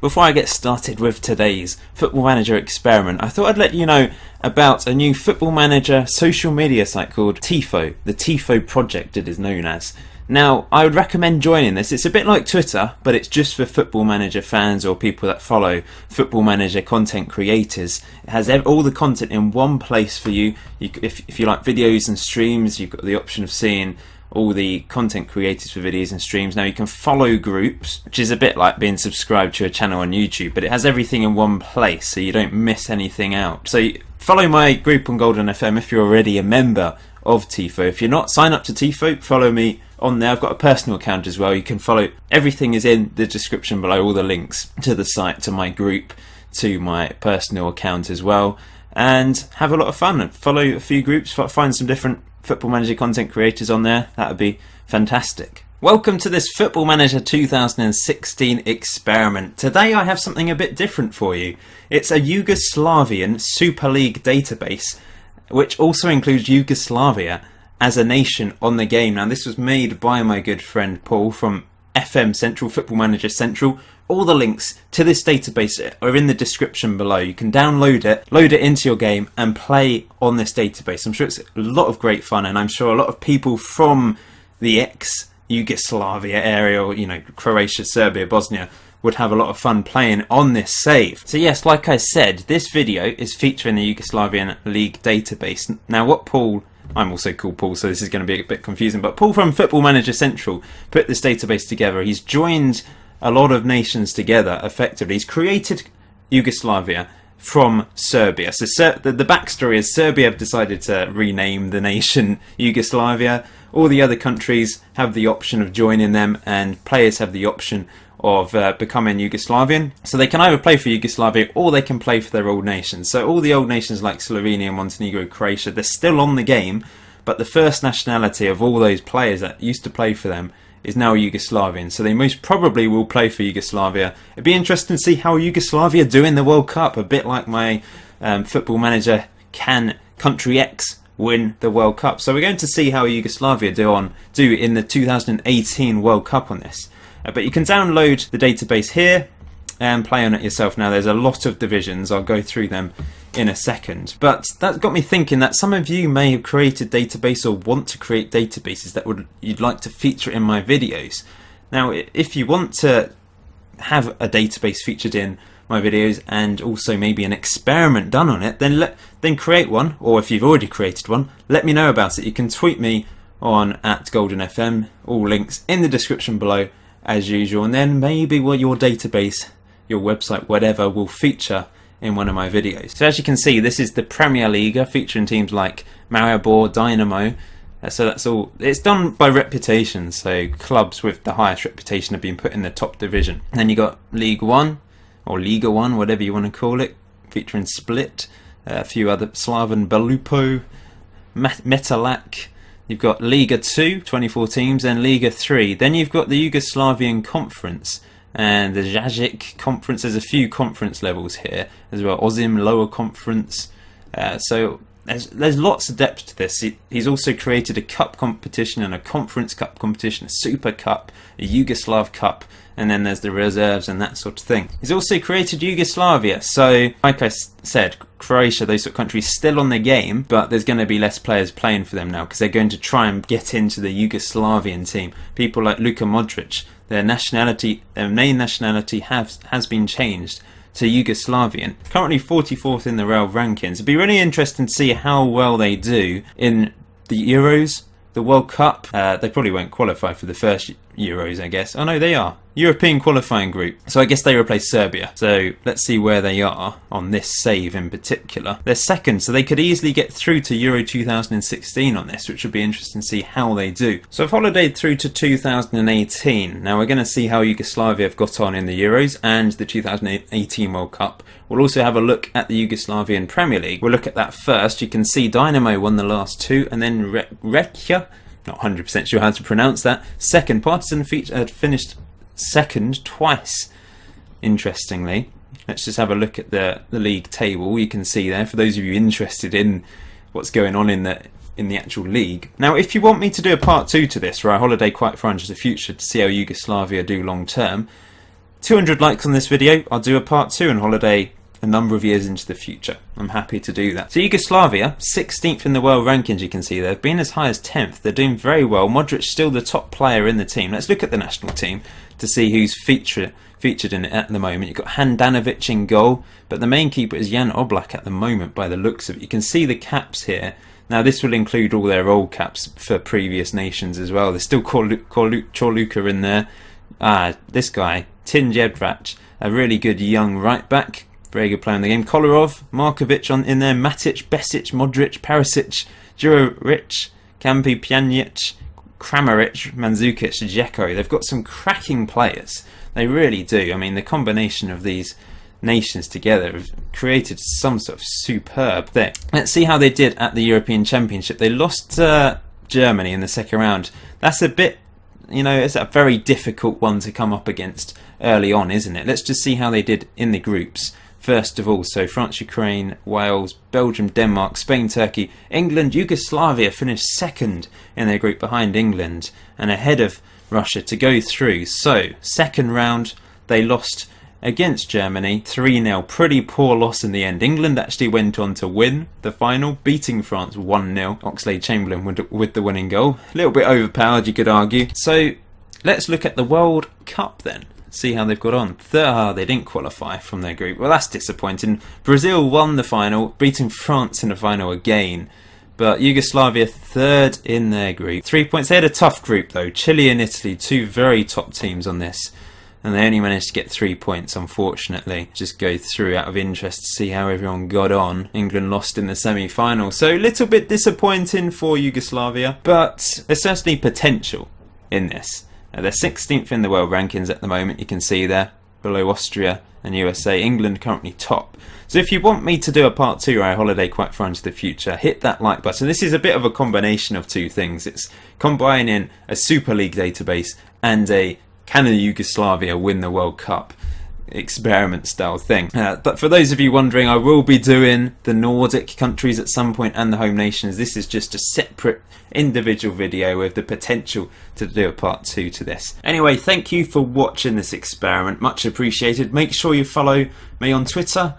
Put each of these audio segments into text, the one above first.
Before I get started with today's Football Manager experiment, I thought I'd let you know about a new Football Manager social media site called Tifo. The Tifo project it is known as. Now, I would recommend joining this. It's a bit like Twitter, but it's just for Football Manager fans or people that follow Football Manager content creators. It has all the content in one place for you. If you like videos and streams, you've got the option of seeing all the content creators for videos and streams. Now you can follow groups, which is a bit like being subscribed to a channel on YouTube, but it has everything in one place so you don't miss anything out. So follow my group on Golden FM if you're already a member of Tifo. If you're not, sign up to Tifo, follow me on there. I've got a personal account as well. You can follow, everything is in the description below, all the links to the site, to my group, to my personal account as well, and have a lot of fun and follow a few groups, find some different Football Manager content creators on there. That would be fantastic. Welcome to this Football Manager 2016 experiment. Today I have something a bit different for you. It's a Yugoslavian Super League database, which also includes Yugoslavia as a nation on the game. Now this was made by my good friend Paul from FM Central, Football Manager Central. All the links to this database are in the description below. You can download it, load it into your game and play on this database. I'm sure it's a lot of great fun, and I'm sure a lot of people from the ex-Yugoslavia area, or Croatia, Serbia, Bosnia, would have a lot of fun playing on this save. So yes, like I said, this video is featuring the Yugoslavian League database. Now what Paul, I'm also called Paul, so this is going to be a bit confusing, but Paul from Football Manager Central put this database together. He's joined a lot of nations together effectively. He's created Yugoslavia from Serbia. So the backstory is Serbia have decided to rename the nation Yugoslavia. All the other countries have the option of joining them, and players have the option of becoming Yugoslavian. So they can either play for Yugoslavia or they can play for their old nations. So all the old nations like Slovenia, Montenegro, Croatia, they're still on the game, but the first nationality of all those players that used to play for them is now Yugoslavian, so they most probably will play for Yugoslavia. It'd be interesting to see how Yugoslavia do in the World Cup, a bit like my Football Manager, can Country X win the World Cup? So we're going to see how Yugoslavia do in the 2018 World Cup on this. But you can download the database here and play on it yourself. Now there's a lot of divisions, I'll go through them in a second, but that got me thinking that some of you may have created database or want to create databases that you'd like to feature in my videos. Now if you want to have a database featured in my videos and also maybe an experiment done on it, then create one, or if you've already created one, let me know about it. You can tweet me on @GoldenFM, all links in the description below as usual, and then maybe your database, your website, whatever, will feature in one of my videos. So as you can see, this is the Premier League, featuring teams like Maribor, Dynamo. So that's all. It's done by reputation, so clubs with the highest reputation have been put in the top division. And then you got League One, or Liga One, whatever you want to call it, featuring Split, a few other, Slaven Belupo, Metalak. You've got Liga 2, 24 teams, and Liga 3. Then you've got the Yugoslavian Conference and the Zajic Conference. There's a few conference levels here as well. Ozim Lower Conference. So there's lots of depth to this. He's also created a cup competition and a conference cup competition, a Super Cup, a Yugoslav Cup, and then there's the reserves and that sort of thing. He's also created Yugoslavia. So like I said, Croatia, those sort of countries still on the game, but there's going to be less players playing for them now because they're going to try and get into the Yugoslavian team. People like Luka Modric, their main nationality has been changed to Yugoslavian. Currently 44th in the Real rankings. It'd be really interesting to see how well they do in the Euros, the World Cup. They probably won't qualify for the first Euros, I guess. Oh no, they are. European qualifying group. So I guess they replace Serbia. So let's see where they are on this save in particular. They're second, so they could easily get through to Euro 2016 on this, which would be interesting to see how they do. So I've holidayed through to 2018. Now we're going to see how Yugoslavia have got on in the Euros and the 2018 World Cup. We'll also have a look at the Yugoslavian Premier League. We'll look at that first. You can see Dynamo won the last two, and then Rijeka, not 100% sure how to pronounce that, second. Partizan finished second twice, interestingly. Let's just have a look at the league table. You can see there, for those of you interested in what's going on in the actual league. Now if you want me to do a part 2 to this, where I holiday quite far into the future to see how Yugoslavia do long term, 200 likes on this video, I'll do a part 2 on holiday a number of years into the future. I'm happy to do that. So Yugoslavia, 16th in the world rankings, you can see they've been as high as 10th. They're doing very well. Modric still the top player in the team. Let's look at the national team to see who's featured in it at the moment. You've got Handanovic in goal, but the main keeper is Jan Oblak at the moment by the looks of it. You can see the caps here. Now this will include all their old caps for previous nations as well. There's still Chorluka in there. This guy, Tin Jedrach, a really good young right back. Very good player in the game. Kolarov, Markovic in there, Matic, Besic, Modric, Perisic, Juroric, Kampi, Pjanic, Kramaric, Mandzukic, Dzeko. They've got some cracking players. They really do. I mean, the combination of these nations together have created some sort of superb thing. Let's see how they did at the European Championship. They lost to Germany in the second round. That's a bit, it's a very difficult one to come up against early on, isn't it? Let's just see how they did in the groups. First of all, so France, Ukraine, Wales, Belgium, Denmark, Spain, Turkey, England, Yugoslavia finished second in their group behind England and ahead of Russia to go through. So, second round, they lost against Germany 3-0. Pretty poor loss in the end. England actually went on to win the final, beating France 1-0. Oxlade-Chamberlain with the winning goal. A little bit overpowered, you could argue. So, let's look at the World Cup then. See how they've got on. They didn't qualify from their group. Well, that's disappointing. Brazil won the final, beating France in the final again. But Yugoslavia third in their group. 3 points. They had a tough group though. Chile and Italy, two very top teams on this. And they only managed to get 3 points, unfortunately. Just go through out of interest to see how everyone got on. England lost in the semi-final. So a little bit disappointing for Yugoslavia. But there's certainly potential in this. They're 16th in the world rankings at the moment, you can see there, below Austria and USA. England currently top. So if you want me to do a part 2 or a holiday quite far into the future, hit that like button. This is a bit of a combination of two things. It's combining a Super League database and a can Yugoslavia win the World Cup experiment style thing. But for those of you wondering, I will be doing the Nordic countries at some point and the home nations. This is just a separate individual video with the potential to do a part 2 to this. Anyway, thank you for watching this experiment, much appreciated. Make sure you follow me on Twitter,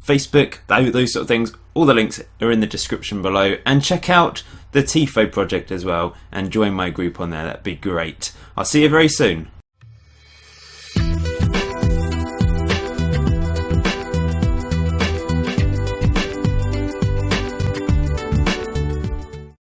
Facebook, those sort of things. All the links are in the description below, and check out the Tifo project as well and join my group on there. That'd be great. I'll see you very soon.